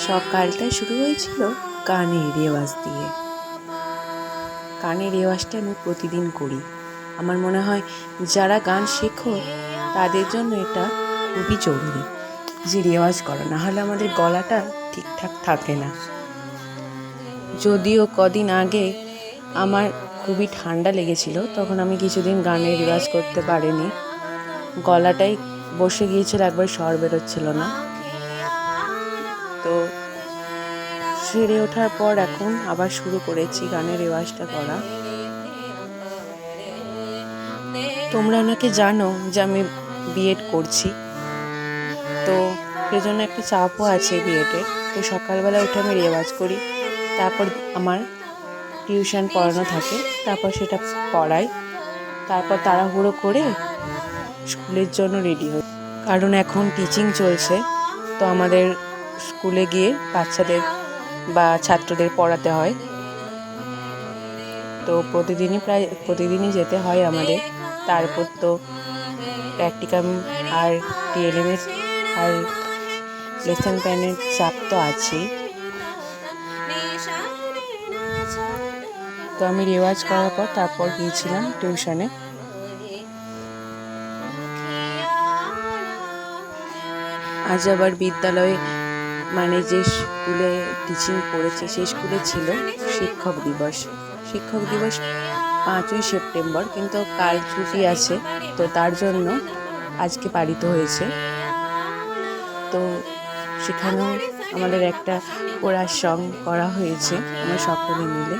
সকালটা শুরু হয়েছিল গানের রেওয়াজ দিয়ে। গানের রেওয়াজটা আমি প্রতিদিন করি। আমার মনে হয় যারা গান শেখো তাদের জন্য এটা খুবই জরুরি যে রেওয়াজ করা, না হলে আমাদের গলাটা ঠিকঠাক থাকে না। যদিও কদিন আগে আমার খুবই ঠান্ডা লেগেছিল, তখন আমি কিছুদিন গানের রেওয়াজ করতে পারিনি। গলাটাই বসে গিয়েছিল, একবার স্বর বেরোচ্ছিল না। তো সেরে ওঠার পর এখন আবার শুরু করেছি গানের রেওয়াজটা করা। তোমরা নাকি জানো যে আমি বিএড করছি, তো সেজন্য একটা চাপও আছে বিএডের। তো সকালবেলা উঠে আমি রেওয়াজ করি, তারপর আমার টিউশন পড়ানো থাকে, তারপর সেটা পড়াই, তারপর তাড়াহুড়ো করে স্কুলের জন্য রেডি হই। কারণ এখন টিচিং চলছে, তো আমাদের স্কুলে গিয়ে বাচ্চাদের বা ছাত্রদের পড়াতে হয়। তো প্রতিদিনই যেতে হয় আমাদের। তারপর তো প্র্যাকটিকাম আর টিএলএমের আর লেসন প্ল্যানের চাপ তো আছেই। তো আমি রেওয়াজ করার পর তারপর গিয়েছিলাম টিউশনে। আজ আবার বিদ্যালয়ে মানে যে স্কুলে টিচিং পড়েছে সেই স্কুলে ছিল শিক্ষক দিবস। শিক্ষক দিবস 5ই সেপ্টেম্বর, কিন্তু কাল ছুটি আছে, তো তার জন্য আজকে পালিত হয়েছে। তো সেখানেও আমাদের একটা কোরাস সং করা হয়েছে আমরা সকলে মিলে।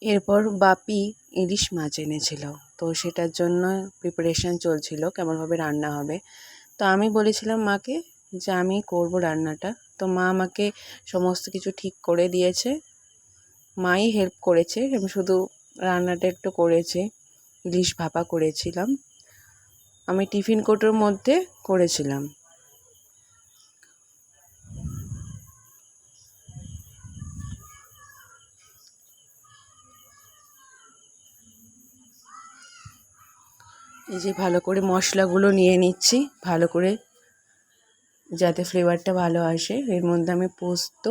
এরপর বাপি ইলিশ মাছ এনেছিল, তো সেটার জন্য প্রিপারেশান চলছিল কেমনভাবে রান্না হবে। তো আমি বলেছিলাম মাকে যে আমি করব রান্নাটা, তো মা আমাকে সমস্ত কিছু ঠিক করে দিয়েছে। মাই হেল্প করেছে, আমি শুধু রান্নাটা একটু করেছি। ইলিশ ভাপা করেছিলাম, আমি টিফিন কোটোর মধ্যে করেছিলাম। এই যে ভালো করে মশলাগুলো নিয়ে নিচ্ছি, ভালো করে যাতে ফ্লেভারটা ভালো আসে। এর মধ্যে আমি পোস্ত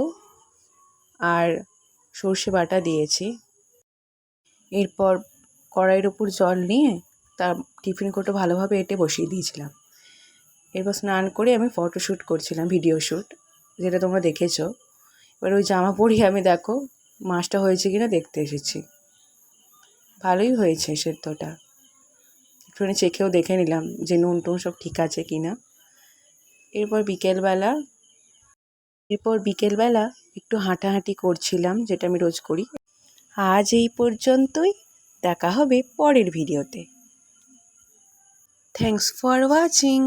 আর সর্ষে বাটা দিয়েছি। এরপর কড়াইয়ের উপর জল নিয়ে তার টিফিন কোটো ভালোভাবে এঁটে বসিয়ে দিয়েছিলাম। এরপর স্নান করে আমি ফটোশ্যুট করছিলাম, ভিডিও শ্যুট, যেটা তোমরা দেখেছো। এবার ওই জামা পরিয়ে আমি দেখো মাছটা হয়েছে কিনা দেখতে এসেছি। ভালোই হয়েছে সেদ্ধটা, একটুখানি চেখেও দেখে নিলাম যে নুন টুন সব ঠিক আছে কিনা। এরপর বিকেলবেলা একটু হাঁটাহাঁটি করছিলাম, যেটা আমি রোজ করি। আজ এই পর্যন্তই, দেখা হবে পরের ভিডিওতে। Thanks for watching.